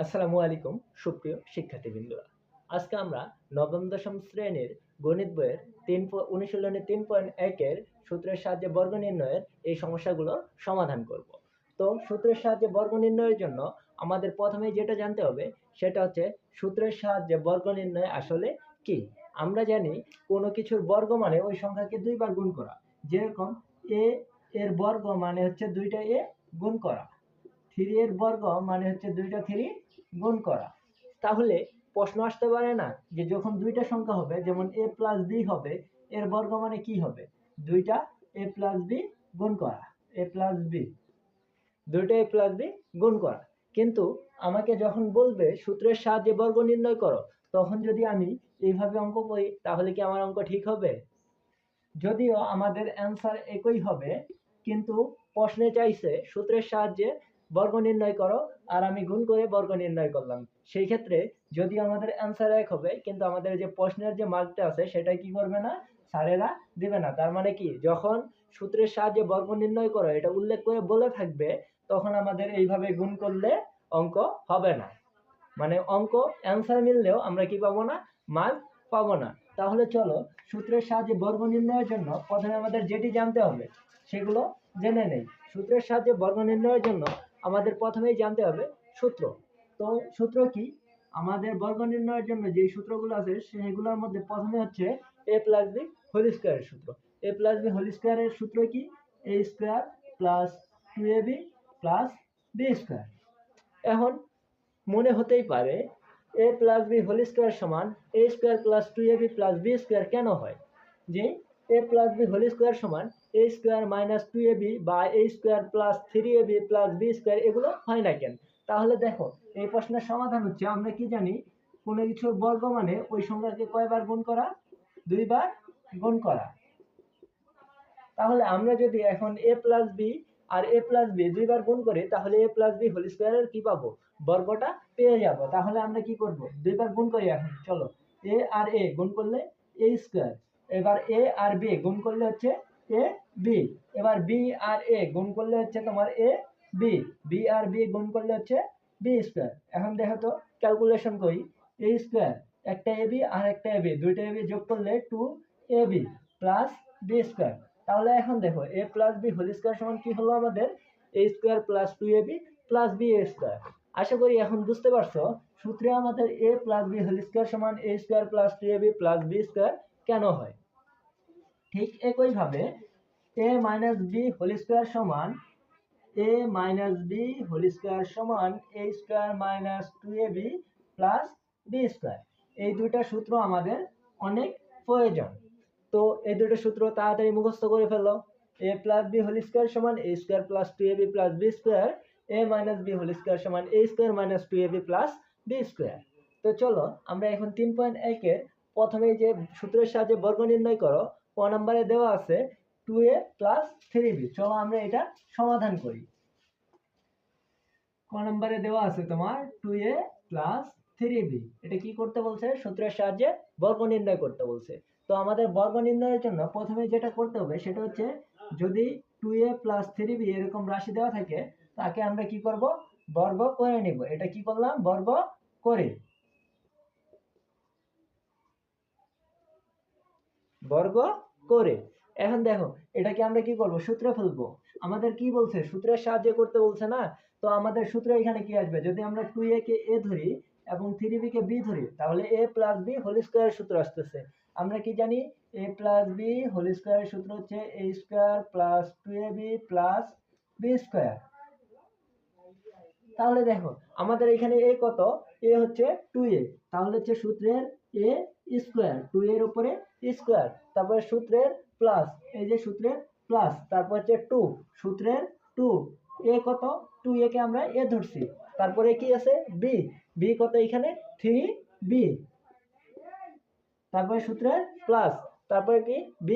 আসসালামু আলাইকুম সুপ্রিয় শিক্ষার্থীবৃন্দরা। আজকে আমরা নবম দশম শ্রেণীর গণিত বইয়ের অনুশীলনী 3.1 এর সূত্রের সাহায্যে বর্গ নির্ণয়ের এই সমস্যাগুলোর সমাধান করব। তো সূত্রের সাহায্যে বর্গ নির্ণয়ের জন্য আমাদের প্রথমেই যেটা জানতে হবে সেটা হচ্ছে সূত্রের সাহায্যে বর্গ নির্ণয় আসলে কি। আমরা জানি কোনো কিছুর বর্গ মানে ওই সংখ্যাকে দুইবার গুণ করা। যেরকম এ এর বর্গ মানে হচ্ছে দুইটা এ গুণ করা, 3 এর বর্গ মানে হচ্ছে দুইটা 3 গুণ করা। তাহলে প্রশ্ন আসতে পারে না যে যখন দুইটা সংখ্যা হবে, যেমন a প্লাস b হবে, এর বর্গ মানে কি হবে? দুইটা a প্লাস b গুণ করা, a প্লাস b, দুইটা a প্লাস b গুণ করা। কিন্তু আমাকে যখন বলবে সূত্রের সাহায্যে বর্গ নির্ণয় করো, তখন যদি আমি এইভাবে অঙ্ক করি তাহলে কি আমার অঙ্ক ঠিক হবে? যদিও আমাদের অ্যান্সার একই হবে, কিন্তু প্রশ্নে চাইছে সূত্রের সাহায্যে বর্গ নির্ণয় করো, আর আমি গুণ করে বর্গ নির্ণয় করলাম। সেই ক্ষেত্রে যদি আমাদের অ্যান্সার এক হবে, কিন্তু আমাদের যে প্রশ্নের যে মার্কটা আছে সেটা কি করবে না, স্যারেরা দিবে না। তার মানে কি, যখন সূত্রের সাহায্যে বর্গ নির্ণয় করো এটা উল্লেখ করে বলে থাকবে, তখন আমাদের এইভাবে গুণ করলে অঙ্ক হবে না। মানে অঙ্ক অ্যান্সার মিললেও আমরা কি পাবো না, মার্ক পাবো না। তাহলে চলো সূত্রের সাহায্যে বর্গ নির্ণয়ের জন্য প্রথমে আমাদের যেটি জানতে হবে সেগুলো জেনে নেই। সূত্রের সাহায্যে বর্গ নির্ণয়ের জন্য আমাদের প্রথমেই জানতে হবে সূত্র। তো সূত্র কি? আমাদের বর্গ নির্ণয়ের জন্য যে সূত্রগুলো আছে সেগুলোর মধ্যে প্রথমে হচ্ছে a প্লাস বি হোল স্কোয়ারের সূত্র। a প্লাস বি হোল স্কোয়ারের সূত্র কি? a square plus 2ab plus B square. এখন মনে হতেই পারে a plus B whole square সমান a square plus 2ab plus B square কেন হয়? যে a plus B whole square সমান a স্কোয়ার মাইনাস 2ab বা a square plus 3ab plus B square, এগুলো হয় না কেন? তাহলে দেখো, এই প্রশ্নের সমাধান হচ্ছে, আমরা কি জানি কোনো কিছুর বর্গ মানে ওই সংখ্যাকে কয়বার গুণ করা? দুইবার গুণ করা। তাহলে আমরা যদি এখন a প্লাস বি আর a প্লাস বি দুইবার গুণ করি, তাহলে a প্লাস বি হোল স্কোয়ারের কি পাবো? বর্গটা পেয়ে যাব। তাহলে আমরা কি করব? দুইবার গুণ করি। এখন চলো, a আর a গুণ করলে a স্কোয়ার, এবার a আর b গুণ করলে হচ্ছে a b, এবার b আর a গুণ করলে হচ্ছে তোমার a b, b R b গুণ করলে হচ্ছে b স্কোয়ার। এখন দেখো তো, ক্যালকুলেশন করি। a স্কোয়ার একটা ab আর একটা ab, দুইটা ab যোগ করলে 2ab প্লাস b স্কোয়ার। তাহলে এখন দেখো a plus B whole square সমান কি হলো আমাদের? a square plus 2ab plus B square. আশা করি এখন বুঝতে পারছো সূত্রে আমাদের a plus B whole square সমান a square plus 2ab plus B square কেন হয়। ঠিক একইভাবে a minus B whole square সমান a minus B whole square সমান a square minus 2ab plus B square. এই দুইটা সূত্র আমাদের অনেক প্রয়োজন। তো এই দুটো সূত্র তাড়াতাড়ি মুখস্থ করে ফেলো। a plus B whole square সমান a square plus 2ab plus B square, a minus B whole square সমান a square minus 2ab plus B square. তো চলো আমরা এখন 3.1 এর প্রথমে যে সূত্রের সাহায্যে বর্গ নির্ণয় করো, ক নম্বরে দেওয়া আছে 2a প্লাস 3b। চলো আমরা এটা সমাধান করি। ক নম্বরে দেওয়া আছে তোমার 2a প্লাস 3b। এটা কি করতে বলছে? সূত্রের সাহায্যে বর্গ নির্ণয় করতে বলছে। তো আমাদের বর্গ নির্ণয়ের জন্য প্রথমে যেটা করতে হবে সেটা হচ্ছে, যদি 2a প্লাস 3b এরকম রাশি দেওয়া থাকে, তাকে আমরা কি করব? বর্গ করে নিব। এটা কি করলাম? বর্গ করে, বর্গ করে। এখন দেখো, এটাকে আমরা কি করব? সূত্রে ফেলবো। আমাদের কি বলছে? সূত্রের সাহায্যে করতে বলছে না? তো আমাদের সূত্রে এখানে কি আসবে? যদি আমরা 2a কে a ধরি এবং 3b কে b ধরি, তাহলে a প্লাস b হোল স্কয়ারের সূত্র আসতেছে। আমরা কি জানি? a প্লাস b হোল স্কয়ারের সূত্র হচ্ছে a square plus 2ab plus b square. তাহলে দেখো, আমাদের এখানে a কত? a হচ্ছে 2a। তাহলে হচ্ছে সূত্রের a স্কয়ার, 2 এর উপরে স্কয়ার, তারপরে সূত্রের প্লাস, এই যে সূত্রের প্লাস, তারপর হচ্ছে 2, সূত্রের 2, a কত? 2a কে আমরা a ধরছি। তারপরে কি আছে? b, b কত এখানে? 3b, তারপরে সূত্রের প্লাস, তারপরে কি? b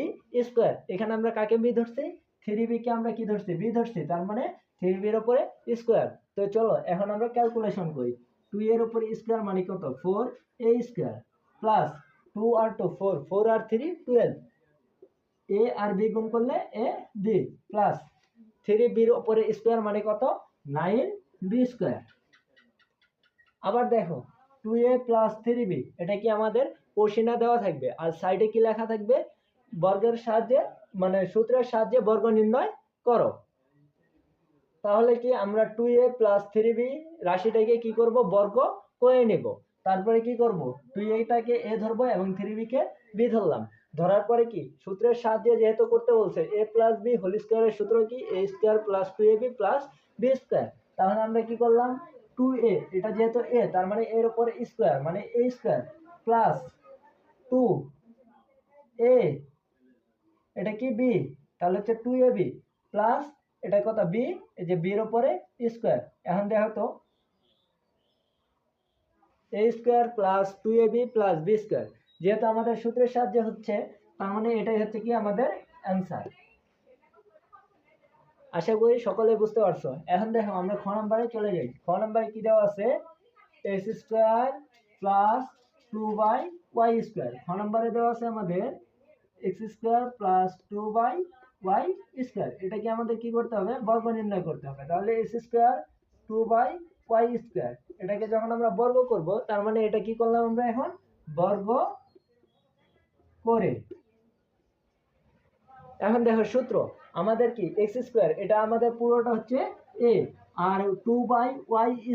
square. এখানে আমরা কাকে b ধরছি? 3b কে আমরা কি ধরছি? b ধরছি। তার মানে 3b এর উপরে স্কয়ার। তো চলো এখন আমরা ক্যালকুলেশন করি। 2 এর উপরে স্কয়ার মানে কত? 4a স্কয়ার প্লাস 2 আর 2 4, 4 আর 3 12, a আর b গুণ করলে a b প্লাস 3b এর উপরে স্কয়ার মানে কত? 9b square. আবার দেখো 2a প্লাস 3b, এটা কি আমাদের কোষিনা দেওয়া থাকবে, আর সাইডে কি লেখা থাকবে, বর্গের সাহায্যে মানে সূত্রের সাহায্যে বর্গ নির্ণয় করো। তাহলে কি আমরা 2a প্লাস 3b রাশিটাকে কি করব, বর্গ করে নেব। তারপরে কি করব, 2a-টাকে a ধরবো এবং 3b কে b ধরলাম। ধরার পরে কি সূত্রের সাহায্যে যেহেতু করতে বলছে, a প্লাস b হোল স্কয়ারের সূত্র কি, a square plus 2ab plus b square. তাহলে আমরা কি করলাম, 2a, এটা যেহেতু a তার মানে এর উপরে স্কয়ার মানে a স্কয়ার প্লাস 2a, এটা কি b, তাহলে হচ্ছে 2ab প্লাস এটা কত b, এই যে b এর উপরে স্কয়ার। এখন দেখো তো a square plus 2ab plus b square, যেহেতু আমাদের সূত্রের সাহায্যে হচ্ছে, তার মানে এটাই হচ্ছে কি আমাদের অ্যান্সার। আশা করি সকলে বুঝতে পারছো। এখন দেখো আমরা খ নম্বরে চলে যাই। খ নম্বরে কি দেওয়া আছে, x square plus 2y square. খ নম্বরে দেওয়া আছে আমাদের x square plus 2y square. এটা কি আমাদের কি করতে হবে, বর্গ নির্ণয় করতে হবে। তাহলে x স্কয়ার 2y স্কয়ার, এটাকে যখন আমরা বর্গ করব, তার মানে এটা কি করলাম আমরা এখন বর্গ করে। এখন দেখো সূত্র আমাদের কি, x স্কয়ার এটা আমাদের পুরোটা হচ্ছে a, আর 2y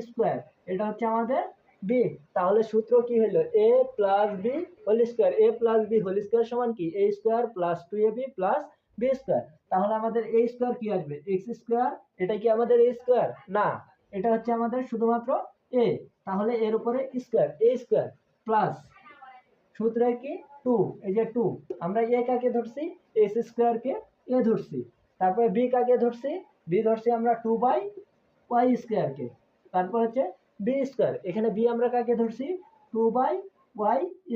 স্কয়ার এটা হচ্ছে আমাদের b। তাহলে সূত্র কি হলো, a plus b whole square, a plus b whole square সমান কি, a square plus 2ab plus b square. তাহলে আমাদের a স্কয়ার কি আসবে, x স্কয়ার, এটা কি আমাদের a স্কয়ার না, এটা হচ্ছে আমাদের শুধুমাত্র a। তাহলে এর উপরে স্কয়ার, a স্কয়ার প্লাস সূত্রে কি 2, এই যে 2, আমরা a কাকে ধরছি, s স্কয়ার কে a ধরছি। তারপরে b কাকে ধরছি, b ধরছি আমরা 2y স্কয়ার কে। তারপর হচ্ছে b স্কয়ার, এখানে b আমরা কাকে ধরছি, 2y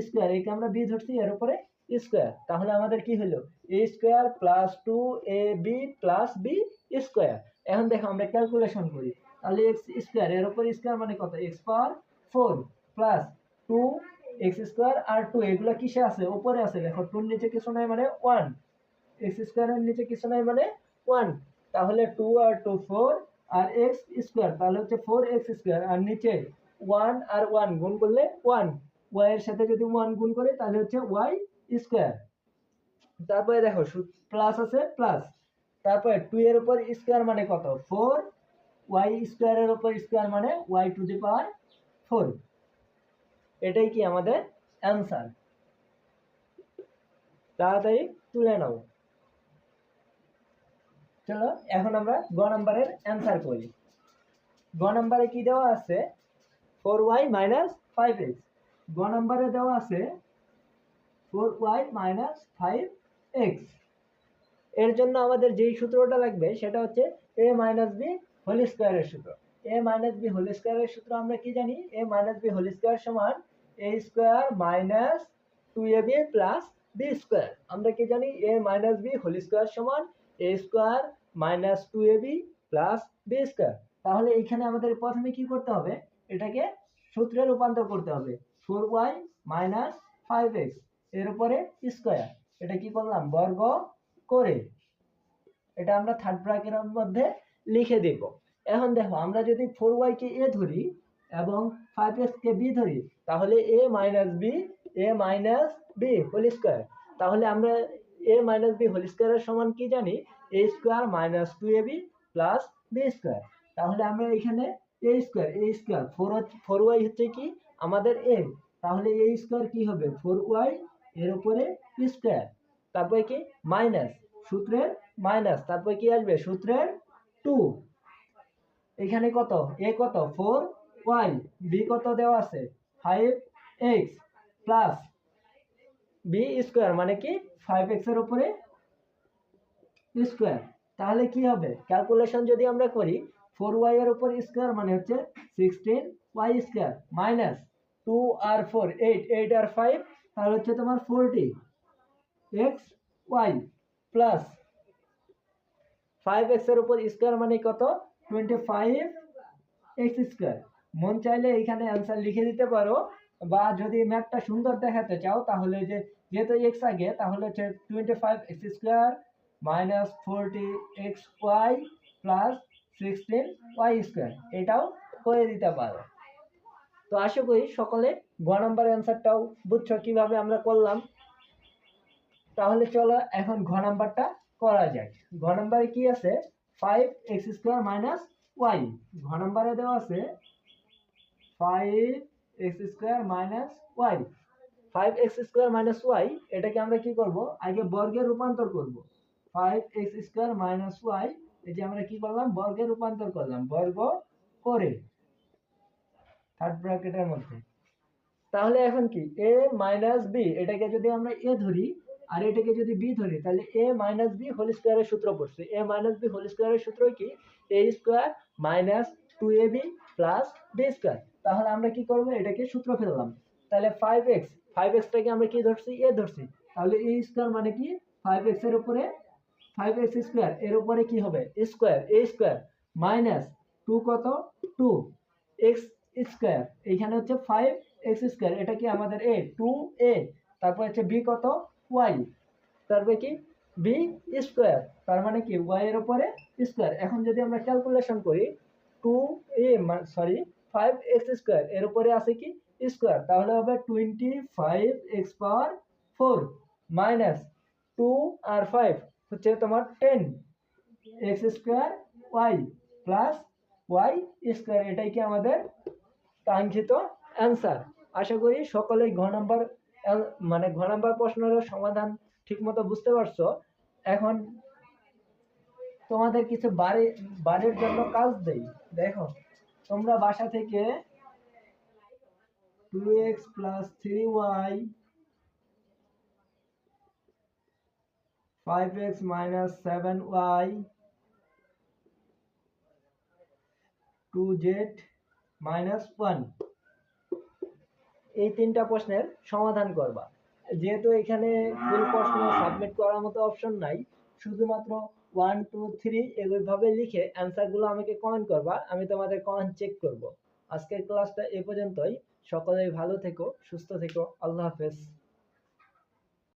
স্কয়ার, একে আমরা b ধরছি, এর উপরে স্কয়ার। তাহলে আমাদের কি হলো, a square plus 2ab plus b square. এখন দেখো আমরা ক্যালকুলেশন করি, তাহলে x স্কয়ার এর উপর স্কয়ার মানে কত, x পাওয়ার 4 প্লাস 2 এক্স স্কোয়ার আর 2 এগুলো কিসে আছে, উপরে আছে, দেখো 2 এর নিচে কিছু নাই মানে 1, এক্স স্কোয়ারের নিচে কিছু নাই মানে 1। তাহলে 2 আর 2 4 আর এক্স স্কোয়ার, তাহলে হচ্ছে 4x স্কোয়ার, আর নিচে 1 আর 1 গুণ করলে 1, y এর সাথে যদি 1 গুণ করে তাহলে হচ্ছে y স্কোয়ার। তারপরে দেখো প্লাস আছে প্লাস, তারপরে 2 এর উপর স্কোয়ার মানে কত 4, y স্কোয়ারের উপর স্কোয়ার মানে y টু দি পাওয়ার 4। এটাই কি আমাদের অ্যান্সার। তাড়াতাড়ি তুলে নাও। চলো এখন আমরা গ নাম্বারের অ্যান্সার করি। গ নাম্বারে কি দেওয়া আছে, 4y মাইনাস 5x। গ নাম্বারে দেওয়া আছে 4y মাইনাস 5x। এর জন্য আমাদের যেই সূত্রটা লাগবে সেটা হচ্ছে a মাইনাস b হোল স্কয়ারের সূত্র। a মাইনাস b হোল স্কয়ারের সূত্র আমরা কি জানি, a minus b whole square সমান a square minus 2ab plus b square. আমরা কি জানি, a minus b whole square সমান a square minus 2ab plus b square. তাহলে এখানে আমাদের প্রথমে কি করতে হবে, এটাকে সূত্রে রূপান্তর করতে হবে। 4y মাইনাস 5x এর উপরে স্কয়ার, এটা কি করলাম বর্গ করে, এটা আমরা থার্ড ব্র্যাকেটের মধ্যে লিখে দেব। এখন দেখো আমরা যদি 4y কে a ধরি এবং 5x কে b ধরি, তাহলে a minus b whole square. তাহলে আমরা a মাইনাস b হোল স্কয়ারের সমান কি জানি, a square minus 2ab plus b square. তাহলে আমরা এখানে a স্কয়ার 4y হচ্ছে কি আমাদের a, তাহলে a স্কয়ার কি হবে 4y এর উপরে স্কয়ার, তারপরে কি মাইনাস সূত্রের মাইনাস, তারপরে কি আসবে সূত্রের 2। এখানে কত, a কত 4y, b কত দেওয়া আছে 5x প্লাস b স্কয়ার মানে কি 5x এর উপরে স্কয়ার। তাহলে কি হবে, ক্যালকুলেশন যদি আমরা করি, 4y এর উপর স্কয়ার মানে হচ্ছে 16y স্কয়ার মাইনাস 2 আর 4 8 আর 5, তাহলে হচ্ছে তোমার 40x y প্লাস 5x এর উপর স্কয়ার মানে কত 25x স্কয়ার। মন চাইলে এখানে অ্যান্সার লিখে দিতে পারো, বা যদি ম্যাথটা সুন্দর দেখাতে চাও তাহলে যেহেতু x আগে, তাহলে হচ্ছে 25x square minus 40xy plus 16y square, এটাও করে দিতে পারো। তো আশা করি সকলে গ নাম্বার অ্যান্সারটাও বুঝছো কিভাবে আমরা করলাম। তাহলে চলো এখন ঘ নাম্বারটা করা যায়। ঘ নাম্বারে কি আছে, 5x² - y। ঘ নাম্বারে দেওয়া আছে 5x² - y। 5x² - y এটাকে আমরা কি করব, আগে বর্গে রূপান্তর করব। 5x² - y এই যে আমরা কি করলাম, বর্গে রূপান্তর করলাম, বর্গ করে থার্ড ব্র্যাকেটের মধ্যে। তাহলে এখন কি a - b, এটাকে যদি আমরা a ধরি আর এটাকে যদি b ধরি, তাহলে a - b হোল স্কয়ারের সূত্র পড়ছে। a - b হোল স্কয়ারের সূত্র কি, a square minus 2ab plus b square. তাহলে আমরা কি করব, এটাকে সূত্র ফেললাম। তাহলে 5x টাকে আমরা কি ধরছি, a ধরছি। তাহলে a স্কয়ার মানে কি, 5x এর উপরে 5x স্কয়ার এর উপরে কি হবে, স্কয়ার, a স্কয়ার মাইনাস 2 কত 2 x স্কয়ার, এখানে হচ্ছে 5x স্কয়ার, এটা কি আমাদের a 2a, তারপর হচ্ছে b কত y, তারপরে কি b স্কয়ার, তার মানে কি y এর উপরে স্কয়ার। এখন যদি আমরা ক্যালকুলেশন করি 2a সরি 5x স্কয়ার এর উপরে আছে কি স্কয়ার, তাহলে হবে 25x পাওয়ার 4 মাইনাস 2 আর 5 হচ্ছে তোমার 10x square y plus y square, এটাই কি আমাদের কাঙ্ক্ষিত অ্যান্সার। আশা করি সকলেই ঘ নাম্বার মানে ঘ নাম্বার প্রশ্নের সমাধান ঠিকমতো বুঝতে পারছো। এখন তোমাদের কিছু বাড়ির জন্য কাজ দেই। দেখো, তোমরা বাসা থেকে 2x + 3y 5x - 7y 2z - 1 এই তিনটা প্রশ্নের সমাধান করবা। যেহেতু এখানে ফুল প্রশ্ন সাবমিট করার মতো অপশন নাই, শুধুমাত্র 1 2 3 এইভাবে লিখে অ্যান্সারগুলো আমাকে কমেন্ট করবা, আমি তোমাদের কমেন্ট চেক করব। আজকের ক্লাসটা এ পর্যন্তই। সকলেই ভালো থেকো, সুস্থ থেকো, আল্লাহ হাফেজ।